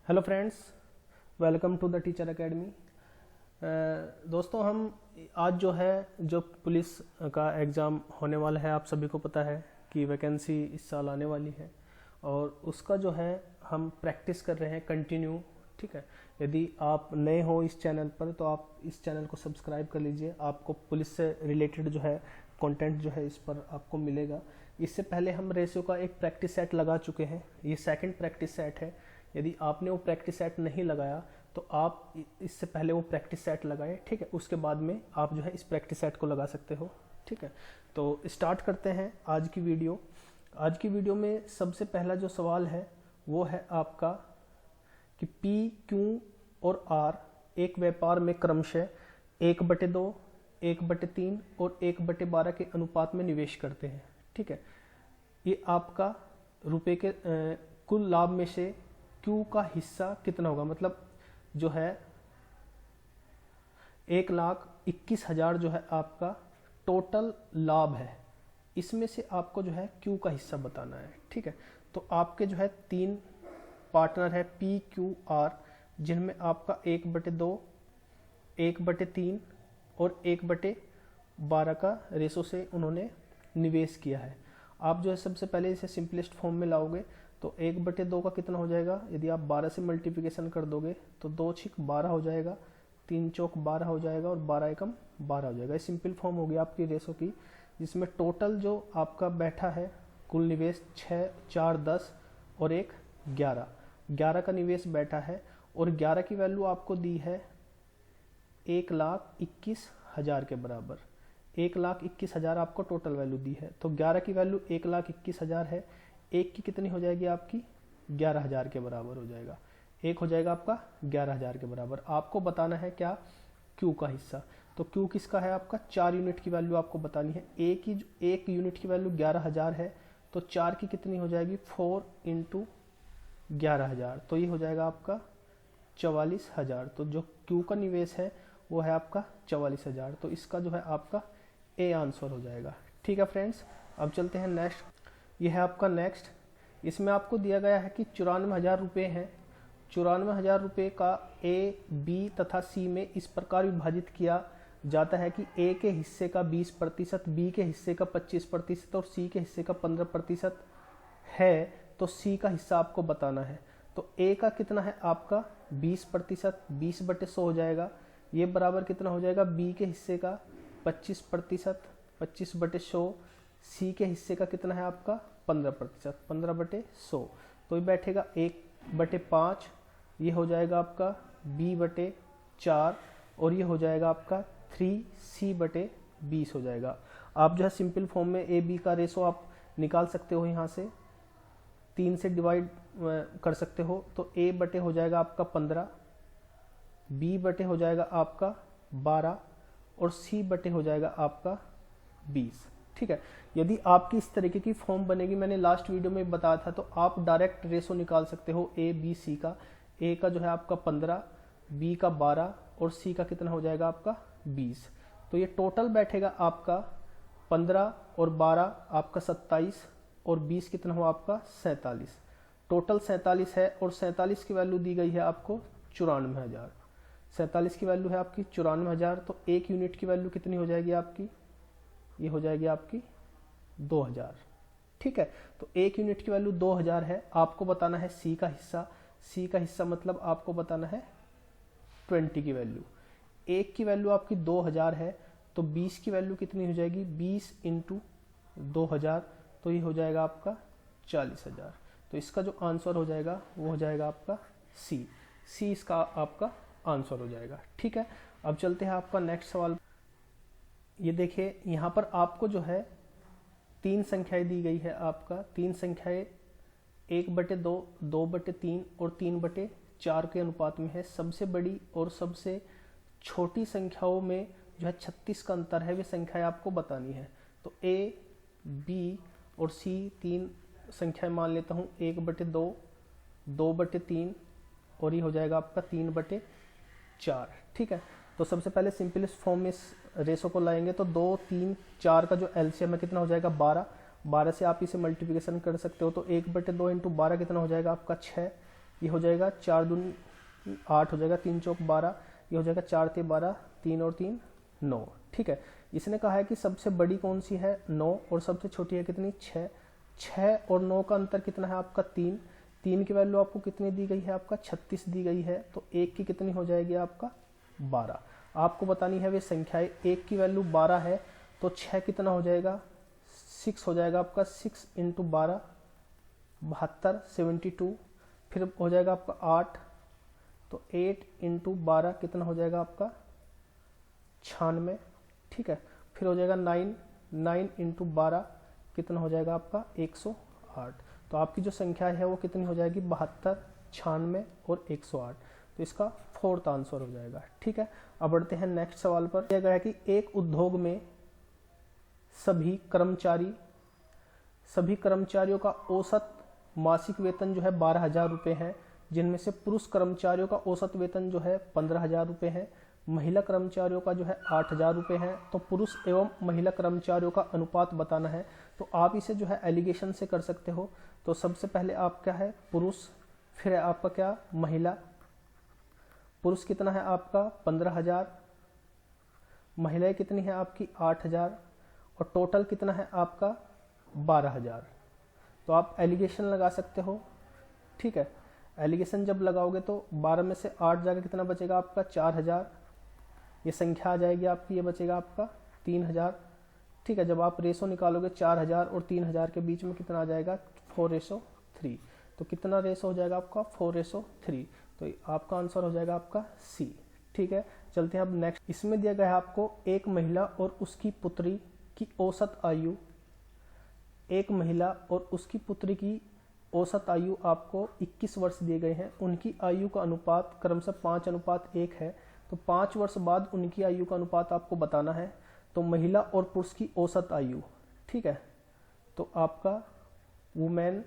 Hello friends, welcome to the teacher academy. दोस्तों, हम आज जो पुलिस का एग्ज़ाम होने वाला है, आप सभी को पता है कि वैकेंसी इस साल आने वाली है और उसका जो है हम प्रैक्टिस कर रहे हैं कंटिन्यू। ठीक है, यदि आप नए हो इस चैनल पर तो आप इस चैनल को सब्सक्राइब कर लीजिए। आपको पुलिस से रिलेटेड जो है कंटेंट जो है इस पर आपको मिलेगा। इससे पहले हम रेशियो का एक प्रैक्टिस सेट लगा चुके हैं, ये सेकंड प्रैक्टिस सेट है। यदि आपने वो प्रैक्टिस सेट नहीं लगाया तो आप इससे पहले वो प्रैक्टिस सेट लगाएं, ठीक है। उसके बाद में आप जो है इस प्रैक्टिस सेट को लगा सकते हो, ठीक है। तो स्टार्ट करते हैं आज की वीडियो। आज की वीडियो में सबसे पहला जो सवाल है वो है आपका कि P, Q और R एक व्यापार में क्रमशः 1/2, 1/3 और 1/12 के अनुपात में निवेश करते हैं, ठीक है। ये आपका रुपए के कुल लाभ में से Q का हिस्सा कितना होगा, मतलब जो है 1,21,000 जो है आपका टोटल लाभ है, इसमें से आपको जो है Q का हिस्सा बताना है, ठीक है। तो आपके जो है 3 पार्टनर है P, Q, R, जिनमें आपका 1/2, 1/3 और 1/12 का रेशो से उन्होंने निवेश किया है। आप जो है सबसे पहले इसे सिंपलेस्ट फॉर्म में लाओगे तो 1/2 का कितना हो जाएगा, यदि आप 12 से मल्टीप्लिकेशन कर दोगे तो 2 × 6 = 12 हो जाएगा, 3 × 4 = 12 हो जाएगा और 12 × 1 = 12 हो जाएगा। ये सिंपल फॉर्म हो गया आपकी रेशो की, जिसमें टोटल जो आपका बैठा है कुल निवेश 6, 4, 10 और 1 11 का निवेश बैठा है और 11 की वैल्यू आपको दी है 1,21,000 के बराबर। 1,21,000 आपको टोटल वैल्यू दी है, तो 11 की वैल्यू 1,21,000 है। एक की कितनी हो जाएगी आपकी 11,000 के बराबर हो जाएगा। एक हो जाएगा आपका 11,000 के बराबर। आपको बताना है क्या, Q का हिस्सा। तो Q किसका है आपका 4 यूनिट की वैल्यू आपको बतानी है। एक यूनिट की वैल्यू 11,000 है तो 4 की कितनी हो जाएगी 4 × 11,000, तो ये हो जाएगा आपका 44,000। तो जो Q का निवेश है वो है आपका 44,000, तो इसका जो है आपका ए आंसर हो जाएगा, ठीक है फ्रेंड्स। अब चलते हैं नेक्स्ट। यह है आपका नेक्स्ट। इसमें आपको दिया गया है कि 94,000 रुपये हैं। 94,000 रुपये का A, B तथा C में इस प्रकार विभाजित किया जाता है कि A के हिस्से का 20%, B के हिस्से का 25% और C के हिस्से का 15% है, तो C का हिस्सा आपको बताना है। तो A का कितना है आपका 20%, 20/100 हो जाएगा। ये बराबर कितना हो जाएगा B के हिस्से का 25%, 25/100। C के हिस्से का कितना है आपका 15%, 15/100। तो ये बैठेगा 1/5, ये हो जाएगा आपका B/4 और ये हो जाएगा आपका 3C/20 हो जाएगा। आप जो है सिंपल फॉर्म में ए बी का रेशो आप निकाल सकते हो, यहाँ से 3 से डिवाइड कर सकते हो। तो A/, हो जाएगा आपका 15, B/, हो जाएगा आपका 12 और C/, हो जाएगा आपका 20, ठीक है। यदि आपकी इस तरीके की फॉर्म बनेगी, मैंने लास्ट वीडियो में बताया था, तो आप डायरेक्ट रेशो निकाल सकते हो A, B, C का। A का जो है आपका 15, B का 12 और C का कितना हो जाएगा आपका 20। तो ये टोटल बैठेगा आपका 15 और 12 आपका 27 और 20 कितना हो आपका 47। टोटल 47 है और 47 की वैल्यू दी गई है आपको 94,000। 47 की वैल्यू है आपकी 94,000, तो एक यूनिट की वैल्यू कितनी हो जाएगी आपकी, ये हो जाएगी आपकी 2,000, ठीक है। तो एक यूनिट की वैल्यू 2,000 है। आपको बताना है C का हिस्सा। C का हिस्सा मतलब आपको बताना है 20 की वैल्यू। एक की वैल्यू आपकी 2,000 है तो 20 की वैल्यू कितनी हो जाएगी 20 × 2,000, तो ये हो जाएगा आपका 40,000। तो इसका जो आंसर हो जाएगा वो हो जाएगा आपका C इसका आपका आंसर हो जाएगा, ठीक है। अब चलते हैं आपका नेक्स्ट सवाल। ये देखिए, यहाँ पर आपको जो है 3 संख्याएं दी गई है। आपका 3 संख्याएं 1/2, 2/3 और 3/4 के अनुपात में है। सबसे बड़ी और सबसे छोटी संख्याओं में जो है 36 का अंतर है, वे संख्याएं आपको बतानी है। तो A, B और C 3 संख्याएं मान लेता हूँ, 1/2, 2/3 और ये हो जाएगा आपका 3/4, ठीक है। तो सबसे पहले सिंपलेस्ट फॉर्म में इस रेशो को लाएंगे तो 2, 3, 4 का जो एलसीएम है कितना हो जाएगा 12 से आप इसे मल्टीप्लिकेशन कर सकते हो। तो 1/2 × 12 कितना हो जाएगा आपका 6, ये हो जाएगा 4 दूनी 8 हो जाएगा, 3 चौक 12, ये हो जाएगा 4 ते 12, 3 और 3 9। ठीक है, इसने कहा है कि सबसे बड़ी कौन सी है 9 और सबसे छोटी है कितनी 6। 6 और 9 का अंतर कितना है आपका 3। 3 की वैल्यू आपको कितनी दी गई है आपका 36 दी गई है, तो 1 की कितनी हो जाएगी आपका 12। आपको बतानी है वे संख्याएं, 1 की वैल्यू 12 है तो 6 कितना हो जाएगा 6 हो जाएगा आपका, 6 इंटू 12 72 72, फिर हो जाएगा आपका 8, तो 8 इंटू 12 कितना हो जाएगा आपका 96। ठीक है, फिर हो जाएगा 9 इंटू 12 कितना हो जाएगा आपका 108। तो आपकी जो संख्या है वो कितनी हो जाएगी 72, 96 और 108। तो इसका 4th आंसर हो जाएगा। ठीक है, अब बढ़ते हैं नेक्स्ट सवाल पर। दिया गया है कि एक उद्योग में सभी कर्मचारियों का औसत मासिक वेतन जो है 12,000 रुपये है, जिनमें से पुरुष कर्मचारियों का औसत वेतन जो है 15,000 रुपये है, महिला कर्मचारियों का जो है 8,000 रुपये है। तो पुरुष एवं महिला कर्मचारियों का अनुपात बताना है। तो आप इसे जो है एलिगेशन से कर सकते हो। तो सबसे पहले आप क्या है पुरुष, फिर है आपका क्या महिला। पुरुष कितना है आपका 15,000, महिलाएं कितनी है आपकी 8,000 और टोटल कितना है आपका 12,000। तो आप एलिगेशन लगा सकते हो। ठीक है, एलिगेशन जब लगाओगे तो 12 में से 8 जाकर कितना बचेगा आपका 4,000, ये संख्या आ जाएगी आपकी, ये बचेगा आपका 3,000। ठीक है, जब आप रेशो निकालोगे 4,000 और 3,000 के बीच में कितना आ जाएगा 4:3। तो कितना रेशो हो जाएगा आपका 4:3। तो आपका आंसर हो जाएगा आपका सी। ठीक है, चलते हैं अब नेक्स्ट। इसमें दिया गया है आपको एक महिला और उसकी पुत्री की औसत आयु, एक महिला और उसकी पुत्री की औसत आयु आपको 21 वर्ष दिए गए हैं। उनकी आयु का अनुपात क्रमशः 5:1 है। तो 5 वर्ष बाद उनकी आयु का अनुपात आपको बताना है। तो महिला और पुरुष की औसत आयु, ठीक है, तो आपका वुमेन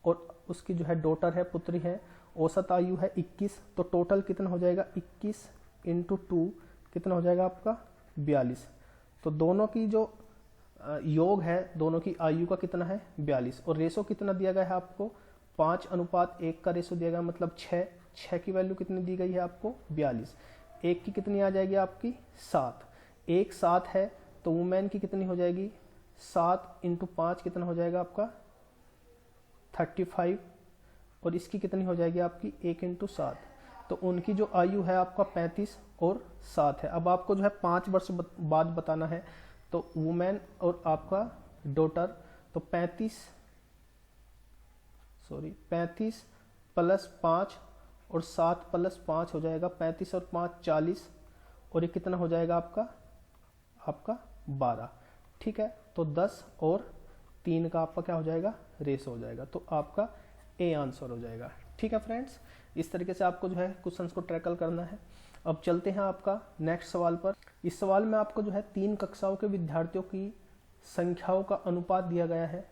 और उसकी जो है डॉटर है, पुत्री है, औसत आयु है 21। तो टोटल कितना हो जाएगा 21 इंटू 2 कितना हो जाएगा आपका 42। तो दोनों की जो योग है, दोनों की आयु का कितना है 42। और रेशो कितना दिया गया है आपको 5:1 का रेशो दिया गया, मतलब 6 की वैल्यू कितनी दी गई है आपको 42। 1 की कितनी आ जाएगी आपकी 7। 1 7 है तो वुमेन की कितनी हो जाएगी 7 इंटू 5 कितना हो जाएगा आपका 35। और इसकी कितनी हो जाएगी आपकी 1 इंटू 7। तो उनकी जो आयु है आपका 35 और 7 है। अब आपको जो है 5 वर्ष बाद बताना है। तो वुमेन और आपका डॉटर, तो 35 प्लस 5 और 7 प्लस 5 हो जाएगा 35 और 5 40। और ये कितना हो जाएगा आपका 12। ठीक है, तो 10 और 3 का आपका क्या हो जाएगा रेशो हो जाएगा। तो आपका ए आंसर हो जाएगा। ठीक है फ्रेंड्स, इस तरीके से आपको जो है क्वेश्चंस को टैकल करना है। अब चलते हैं आपका नेक्स्ट सवाल पर। इस सवाल में आपको जो है 3 कक्षाओं के विद्यार्थियों की संख्याओं का अनुपात दिया गया है।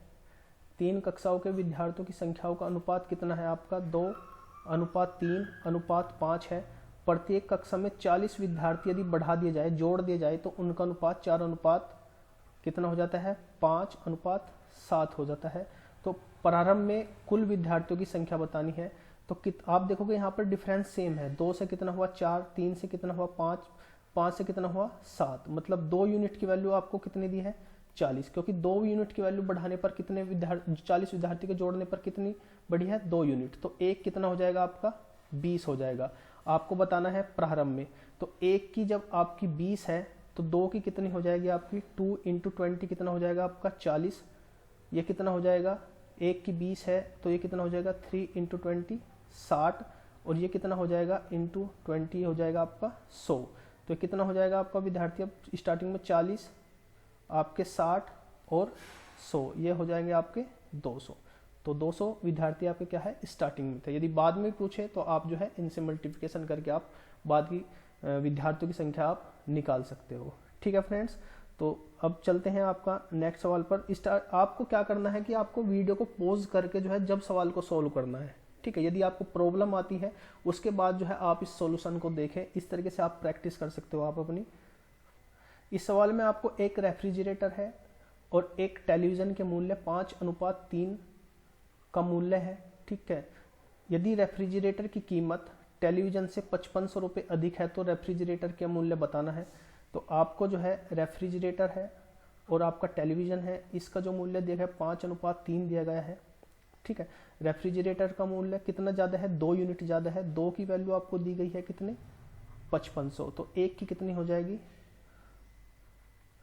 3 कक्षाओं के विद्यार्थियों की संख्याओं का अनुपात कितना है आपका 2:3:5 है। प्रत्येक कक्षा में 40 विद्यार्थी यदि बढ़ा दिए जाए, जोड़ दिए जाए, तो उनका अनुपात 4 कितना हो जाता है 5:7 हो जाता है। तो प्रारंभ में कुल विद्यार्थियों की संख्या बतानी है। तो आप देखोगे यहाँ पर डिफरेंस सेम है। 2 से कितना हुआ 4, 3 से कितना हुआ 5, 5 से कितना हुआ 7। मतलब 2 यूनिट की वैल्यू आपको कितनी दी है 40, क्योंकि 2 यूनिट की वैल्यू बढ़ाने पर कितने 40 विद्यार्थी के जोड़ने पर कितनी बढ़ी है 2 यूनिट। तो 1 कितना हो जाएगा आपका 20 हो जाएगा। आपको बताना है प्रारंभ में। तो 1 की जब आपकी 20 है तो 2 की कितनी हो जाएगी आपकी 2 इंटू 20 कितना हो जाएगा आपका 40। ये कितना हो जाएगा 1 की 20 है तो ये कितना हो जाएगा 3 इंटू 20 60। और ये कितना हो जाएगा इंटू 20 हो जाएगा आपका 100। तो कितना हो जाएगा आपका विद्यार्थी अब स्टार्टिंग में 40, आपके 60 और 100, ये हो जाएंगे आपके 200। तो 200 विद्यार्थी आपके क्या है स्टार्टिंग में थे। यदि बाद में पूछे तो आप जो है इनसे मल्टीप्लिकेशन करके आप बाद की विद्यार्थियों की संख्या आप निकाल सकते हो। ठीक है फ्रेंड्स, तो अब चलते हैं आपका नेक्स्ट सवाल पर। आपको क्या करना है कि आपको वीडियो को पॉज करके जो है जब सवाल को सॉल्व करना है। ठीक है, यदि आपको प्रॉब्लम आती है उसके बाद जो है आप इस सॉल्यूशन को देखें। इस तरीके से आप प्रैक्टिस कर सकते हो आप अपनी। इस सवाल में आपको एक रेफ्रिजरेटर है और एक टेलीविज़न के मूल्य 5:3 का मूल्य है। ठीक है, यदि रेफ्रिजरेटर की कीमत टेलीविज़न से 5500 रुपये अधिक है तो रेफ्रिजरेटर का मूल्य बताना है। तो आपको जो है रेफ्रिजरेटर है और आपका टेलीविज़न है, इसका जो मूल्य दिया गया है 5:3 दिया गया है। ठीक है, रेफ्रिजरेटर का मूल्य कितना ज़्यादा है, 2 यूनिट ज़्यादा है। 2 की वैल्यू आपको दी गई है कितने, 5500, तो 1 की कितनी हो जाएगी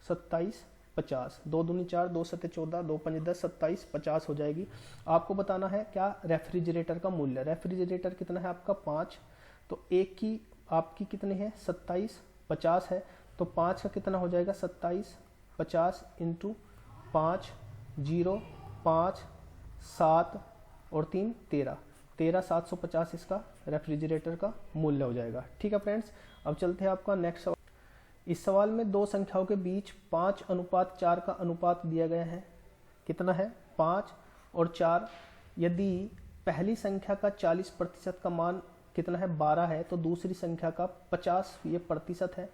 2750। 2 दूनी 4, 2 सत्ते 14, 2 पंजे 10, 2750 हो जाएगी। आपको बताना है क्या, रेफ्रिजरेटर का मूल्य। रेफ्रिजरेटर कितना है आपका 5, तो 1 की आपकी कितनी है 2750 है, तो 5 का कितना हो जाएगा 2750 इंटू 5, 0 5 7 और 3 13, 13750 इसका रेफ्रिजरेटर का मूल्य हो जाएगा। ठीक है फ्रेंड्स, अब चलते हैं आपका नेक्स्ट सवाल। इस सवाल में दो संख्याओं के बीच 5:4 का अनुपात दिया गया है। कितना है 5 और 4। यदि पहली संख्या का 40% का मान कितना है 12 है, तो दूसरी संख्या का 50 ये प्रतिशत है,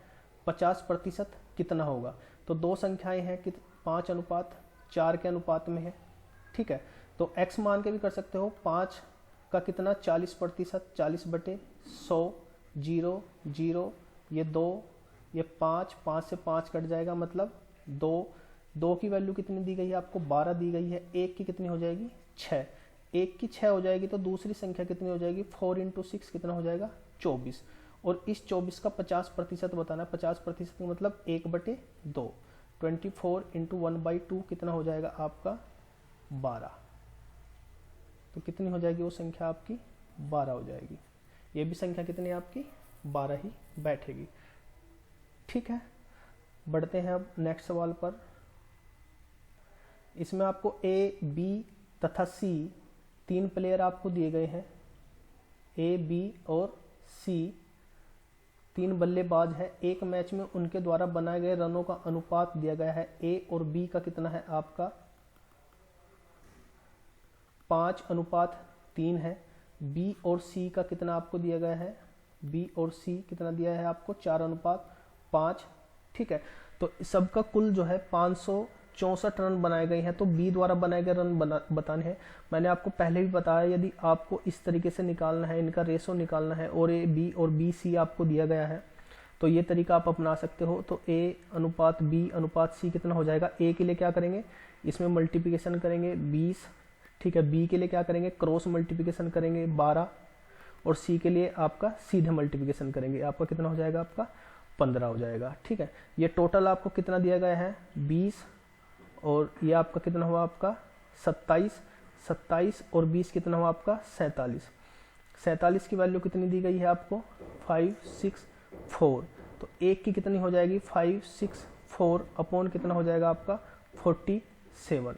50% कितना होगा। तो दो संख्याएं हैं कि 5:4 के अनुपात में है। ठीक है, तो x मान के भी कर सकते हो। 5 का कितना 40%, 40/100, 0 0, ये 2, ये 5, 5 से 5 कट जाएगा मतलब 2। 2 की वैल्यू कितनी दी गई है आपको 12 दी गई है। 1 की कितनी हो जाएगी 6, 1 की 6 हो जाएगी, तो दूसरी संख्या कितनी हो जाएगी 4 × 6 कितना हो जाएगा 24। और इस 24 का 50% बताना है। 50% मतलब 1/2, 24 × 1/2 कितना हो जाएगा आपका 12। तो कितनी हो जाएगी वो संख्या आपकी 12 हो जाएगी। ये भी संख्या कितनी है आपकी 12 ही बैठेगी। ठीक है, बढ़ते हैं अब नेक्स्ट सवाल पर। इसमें आपको ए, बी तथा सी 3 प्लेयर आपको दिए गए हैं। ए, बी और सी 3 बल्लेबाज हैं। एक मैच में उनके द्वारा बनाए गए रनों का अनुपात दिया गया है। ए और बी का कितना है आपका 5:3 है। बी और सी का कितना आपको दिया गया है, बी और सी कितना दिया है आपको 4:5। ठीक है, तो सबका कुल जो है 564 रन बनाए गए हैं। तो बी द्वारा बनाए गए रन बताने हैं। मैंने आपको पहले भी बताया, यदि आपको इस तरीके से निकालना है, इनका रेशो निकालना है और ए बी और बी सी आपको दिया गया है, तो ये तरीका आप अपना सकते हो। तो A/B/C कितना हो जाएगा। ए के लिए क्या करेंगे, इसमें मल्टीप्लिकेशन करेंगे 20। ठीक है, बी के लिए क्या करेंगे क्रॉस मल्टीप्लिकेशन करेंगे 12, और सी के लिए आपका सीधे मल्टीप्लिकेशन करेंगे। आपका कितना हो जाएगा आपका 15 हो जाएगा। ठीक है, ये टोटल आपको कितना दिया गया है 20, और ये आपका कितना हुआ आपका 27 और 20 कितना हुआ आपका 47 की वैल्यू कितनी दी गई है आपको 564। तो एक की कितनी हो जाएगी 564 अपॉन कितना हो जाएगा आपका 47।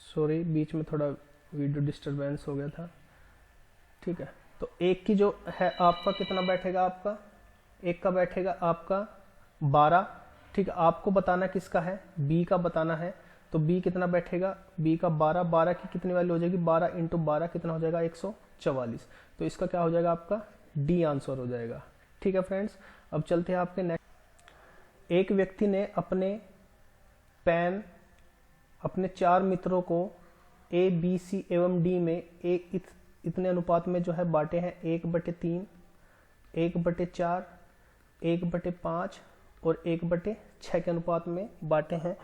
सॉरी, बीच में थोड़ा वीडियो डिस्टरबेंस हो गया था। ठीक है, तो एक की जो है आपका कितना बैठेगा, आपका एक का बैठेगा आपका 12। ठीक है, आपको बताना किसका है, बी का बताना है। तो बी कितना बैठेगा, बी का 12 की कितनी वैल्यू हो जाएगी 12 × 12 कितना हो जाएगा 144। तो इसका क्या हो जाएगा आपका डी आंसर हो जाएगा। ठीक है फ्रेंड्स, अब चलते हैं आपके नेक्स्ट। एक व्यक्ति ने अपने पेन अपने 4 मित्रों को ए, बी, सी एवं डी में इतने अनुपात में जो है बांटे हैं 1/3, 1/4, 1/5 और 1/6 के अनुपात में बांटे हैं।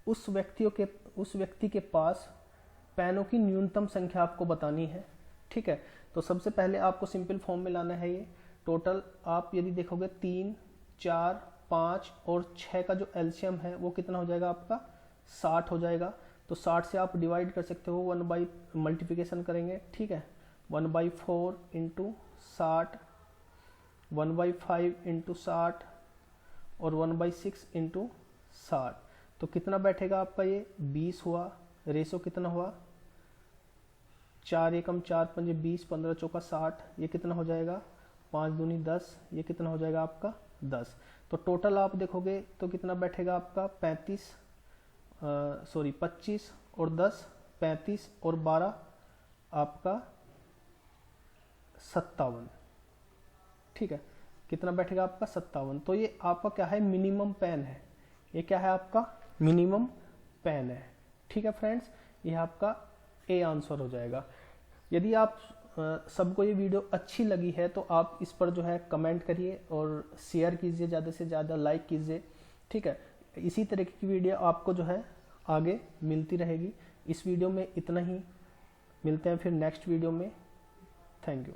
उस व्यक्ति के पास पेनों की न्यूनतम संख्या आपको बतानी है। ठीक है, तो सबसे पहले आपको सिंपल फॉर्म में लाना है। ये टोटल आप यदि देखोगे 3, 4, 5 और 6 का जो एलसीएम है वो कितना हो जाएगा आपका 60 हो जाएगा। तो 60 से आप डिवाइड कर सकते हो, 1 मल्टीप्लिकेशन करेंगे। ठीक है, 1/4 × 60, 1/5 × 60 और 1/6 × 60। तो कितना बैठेगा आपका ये 20 हुआ। रेशो कितना हुआ 4 एकम 4 पंजे 20, 15 चौका 60। ये कितना हो जाएगा 5 दूनी 10, ये कितना हो जाएगा आपका 10। तो टोटल आप देखोगे तो कितना बैठेगा आपका 25 और 10, 35 और 12 आपका 57। ठीक है, कितना बैठेगा आपका 57। तो ये आपका क्या है मिनिमम पेन है। ये क्या है आपका मिनिमम पेन है। ठीक है फ्रेंड्स, ये आपका ए आंसर हो जाएगा। यदि आप सबको ये वीडियो अच्छी लगी है तो आप इस पर जो है कमेंट करिए और शेयर कीजिए, ज़्यादा से ज़्यादा लाइक कीजिए, ठीक है। इसी तरीके की वीडियो आपको जो है आगे मिलती रहेगी। इस वीडियो में इतना ही, मिलते हैं फिर नेक्स्ट वीडियो में। Thank you.